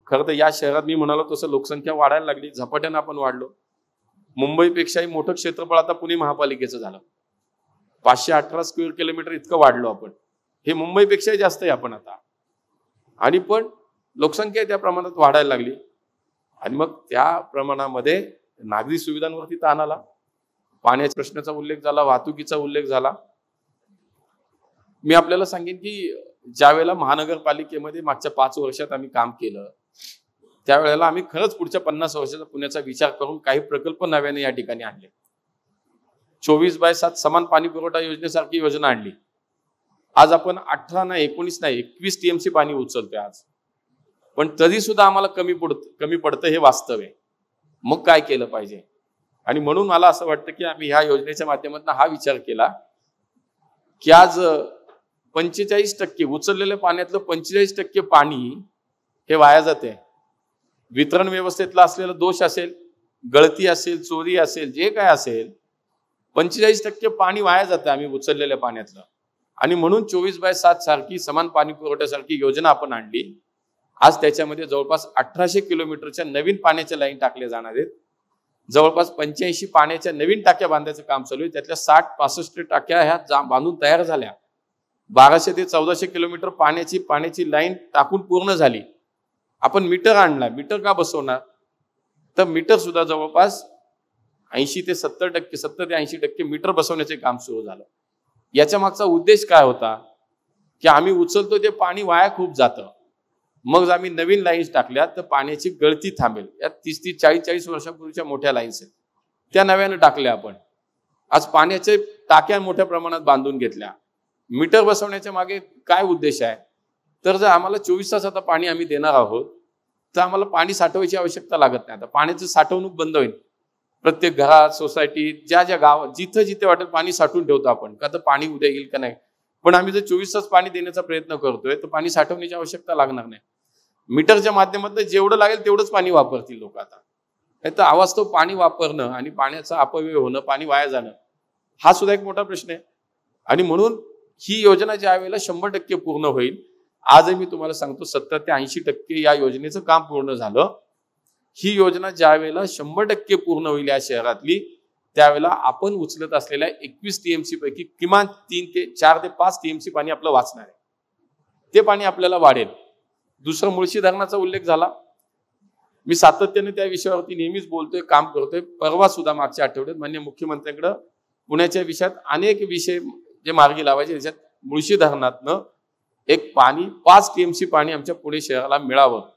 खरं तर या शहरात मी म्हणालो तसं लोकसंख्या वाढायला लागली, झपाट्यानं आपण वाढलो. मुंबईपेक्षाही मोठं क्षेत्रफळ आता पुणे महापालिकेचं झालं. 518 स्क्वेअर किलोमीटर इतकं वाढलो आपण. हे मुंबईपेक्षाही जास्त आहे आपण आता. आणि पण लोकसंख्या त्या प्रमाणात वाढायला लागली आणि मग त्या प्रमाणामध्ये नागरी सुविधांवरती ताण आला. पाण्याच्या प्रश्नाचा उल्लेख झाला, वाहतुकीचा उल्लेख झाला. मी आपल्याला सांगेन की ज्या वेळेला महानगरपालिकेमध्ये मागच्या 5 वर्षात आम्ही काम केलं, त्यावेळेला आम्ही खरंच पुढच्या 50 वर्षाचा पुण्याचा विचार करून काही प्रकल्प नव्याने या ठिकाणी आणले. 24/7 समान पाणी पुरवठा योजनेसारखी योजना आणली. आज आपण 18 नाही 19 नाही 21 TMC पाणी उचलतोय आज. पण तरी सुद्धा आम्हाला कमी पडतं हे वास्तव आहे. मग काय केलं पाहिजे? आणि म्हणून मला असं वाटतं की आम्ही ह्या योजनेच्या माध्यमातून हा विचार केला की आज 45% उचललेल्या पाण्यातलं 45% पाणी हे वाया जाते. वितरण व्यवस्थेतला असलेला दोष असेल, गळती असेल, चोरी असेल, जे काय असेल, 45% पाणी वाया जातं आम्ही उचललेल्या पाण्यातलं. आणि म्हणून 24/7 सारखी समान पाणी पुरवठ्यासारखी योजना आपण आणली. आज त्याच्यामध्ये जवळपास 1800 किलोमीटरच्या नवीन पाण्याच्या लाईन टाकल्या जाणार आहेत. जवळपास 85 पाण्याच्या नवीन टाक्या बांधायचं काम चालू आहे. त्यातल्या 60-65 टाक्या ह्या बांधून तयार झाल्या. 1200 ते 1400 किलोमीटर पाण्याची लाईन टाकून पूर्ण झाली. आपण मीटर आणला. मीटर का बसवणार? तर मीटर सुद्धा जवळपास 80 ते 80% मीटर बसवण्याचे काम सुरू झालं. याच्या मागचा उद्देश काय होता की आम्ही उचलतो ते पाणी वाया खूप जातं. मग आम्ही नवीन लाईन्स टाकल्या तर पाण्याची गळती थांबेल. या 30-30, 40-40 वर्षापूर्वीच्या मोठ्या लाईन्स आहेत, त्या नव्यानं टाकल्या आपण. आज पाण्याचे टाक्या मोठ्या प्रमाणात बांधून घेतल्या. मीटर बसवण्याच्या मागे काय उद्देश आहे? तर जर आम्हाला 24 तास आता पाणी आम्ही देणार आहोत तर आम्हाला पाणी साठवायची आवश्यकता लागत नाही. आता पाण्याची साठवणूक बंद होईल. प्रत्येक घरात, सोसायटीत, ज्या गावात जिथं जिथे वाटेल पाणी साठवून ठेवतो आपण. का तर पाणी उद्या येईल का नाही. पण आम्ही जर 24 तास पाणी देण्याचा प्रयत्न करतोय तर पाणी साठवण्याची आवश्यकता लागणार नाही. मीटरच्या माध्यमातून जेवढं लागेल तेवढंच पाणी वापरतील लोक आता. तर अवास्तव पाणी वापरणं आणि पाण्याचा अपव्यय होणं, पाणी वाया जाणं, हा सुद्धा एक मोठा प्रश्न आहे. आणि म्हणून ही योजना ज्या वेळेला 100% पूर्ण होईल, आजही मी तुम्हाला सांगतो 70 ते 80% या योजनेचं काम पूर्ण झालं. ही योजना ज्या वेळेला 100% पूर्ण होईल या शहरातली, त्यावेळेला आपण उचलत असलेल्या 21 TMC पैकी किमान 4 ते 5 TMC पाणी आपलं वाचणार आहे. ते पाणी आपल्याला वाढेल. दुसरं मुळशी धरणाचा उल्लेख झाला. मी सातत्याने त्या विषयावरती नेहमीच बोलतोय, काम करतोय. परवा सुद्धा मागच्या आठवड्यात माननीय मुख्यमंत्र्यांकडे पुण्याच्या विषयात अनेक विषय जे मार्गी लावायचे, त्याच्यात मुळशी धरणातनं एक 5 TMC पाणी आमच्या पुणे शहराला मिळावं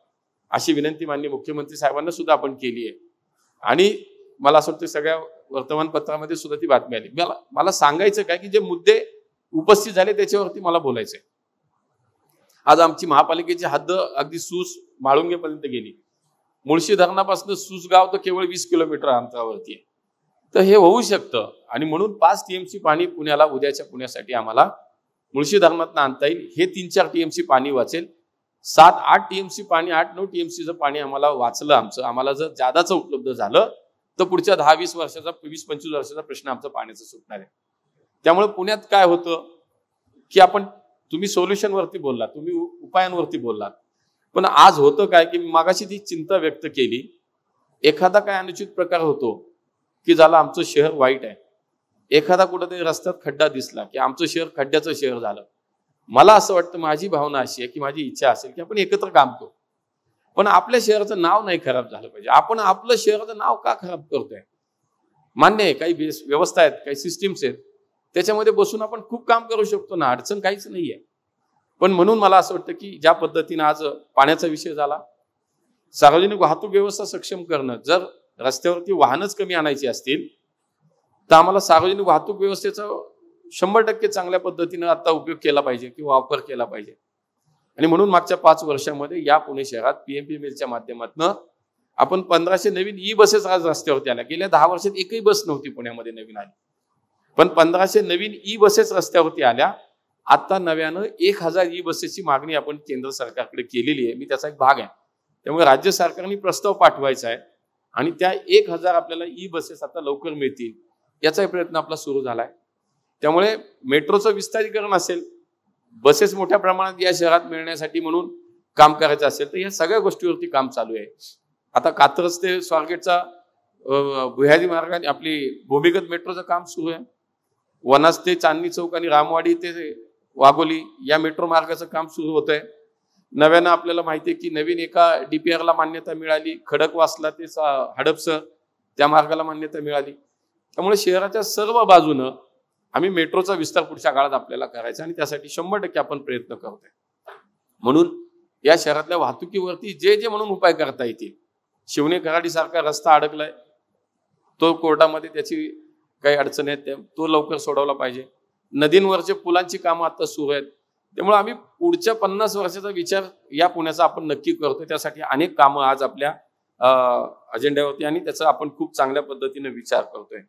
अशी विनंती माननीय मुख्यमंत्री साहेबांना सुद्धा आपण केली आहे. आणि मला असं वाटतं सगळ्या वर्तमानपत्रामध्ये सुद्धा ती बातमी आली. मला सांगायचं काय की जे मुद्दे उपस्थित झाले त्याच्यावरती मला बोलायचंय. आज आमची महापालिकेची हद्द अगदी सूस माळुंगेपर्यंत गेली. मुळशी धरणापासून सूसगाव तर केवळ 20 किलोमीटर अंतरावरती आहे. तर हे होऊ शकतं. आणि म्हणून 5 TMC पाणी पुण्याला उद्याच्या पुण्यासाठी आम्हाला मुळशी धरणातून आणता येईल. हे 3-4 TMC पाणी वाचेल. 7-8 TMC पाणी, 8-9 TMCचं पाणी आम्हाला वाचलं आमचं. आम्हाला जर जादाचं उपलब्ध झालं तर पुढच्या 10-20 वर्षाचा 20-25 वर्षाचा प्रश्न आमचा पाण्याचा सुटणार आहे. त्यामुळे पुण्यात काय होतं की तुम्ही सोल्युशनवरती बोललात, तुम्ही उपायांवरती बोललात, पण आज होतं काय की मागाशी ती चिंता व्यक्त केली. एखादा काय अनुचित प्रकार होतो की झाला आमचं शहर वाईट आहे. एखादा कुठेतरी रस्त्यात खड्डा दिसला की आमचं शहर खड्ड्याचं शहर झालं. मला असं वाटतं, माझी भावना अशी आहे की माझी इच्छा असेल की आपण एकत्र काम करू, पण आपल्या शहराचं नाव नाही खराब झालं पाहिजे. आपण आपलं शहराचं नाव का खराब करतोय? मान्य आहे काही व्यवस्था आहेत, काही सिस्टीम्स आहेत, त्याच्यामध्ये बसून आपण खूप काम करू शकतो ना, अडचण काहीच नाहीये. पण म्हणून मला असं वाटतं की ज्या पद्धतीने आज पाण्याचा विषय झाला, सार्वजनिक वाहतूक व्यवस्था सक्षम करणं, जर रस्त्यावरती वाहनच कमी आणायची असतील तर आम्हाला सार्वजनिक वाहतूक व्यवस्थेचा 100% चांगल्या पद्धतीने आता उपयोग केला पाहिजे किंवा वापर केला पाहिजे. आणि म्हणून मागच्या 5 वर्षामध्ये या पुणे शहरात PMPMLच्या माध्यमातून आपण 1500 नवीन बसेस आज रस्त्यावरती आल्या. गेल्या 10 वर्षात एकही बस नव्हती पुण्यामध्ये नवीन आली, पण 1500 नवीन बसेस रस्त्यावरती आल्या. आता नव्यानं 1000 बसेसची मागणी आपण केंद्र सरकारकडे केलेली आहे. मी त्याचा एक भाग आहे. त्यामुळे राज्य सरकारने प्रस्ताव पाठवायचा आहे आणि त्या 1000 आपल्याला बसेस आता लवकर मिळतील याचा प्रयत्न आपला सुरू झालाय. त्यामुळे मेट्रोचं विस्तारीकरण असेल, बसेस मोठ्या प्रमाणात या शहरात मिळण्यासाठी म्हणून काम करायचं असेल तर या सगळ्या गोष्टीवरती काम चालू आहे. आता कात्रज ते स्वारगेटचा भुयारी मार्गाने आपली भूमिगत मेट्रोचं काम सुरू आहे. वनाज ते चांदणी चौक आणि रामवाडी ते वाघोली या मेट्रो मार्गाचं काम सुरू होत आहे. नव्यानं आपल्याला माहिती आहे की नवीन एका DPR ला मान्यता मिळाली. खडकवासला ते हडपसर त्या मार्गाला मान्यता मिळाली. त्यामुळे शहराच्या सर्व बाजूनं आम्ही मेट्रोचा विस्तार पुढच्या काळात आपल्याला करायचा आणि त्यासाठी 100% आपण प्रयत्न करतोय. म्हणून या शहरातल्या वाहतुकीवरती जे जे म्हणून उपाय करता येतील. शिवणे कराडी सारखा रस्ता अडकलाय, तो कोर्टामध्ये त्याची काही अडचणी आहेत तो लवकर सोडवला पाहिजे. नदींवरच्या पुलांची कामं आता सुरू आहेत. त्यामुळे आम्ही पुढच्या 50 वर्षाचा विचार या पुण्याचा आपण नक्की करतोय. त्यासाठी अनेक कामं आज आपल्या अजेंड्यावरती आणि त्याचा आपण खूप चांगल्या पद्धतीने विचार करतोय.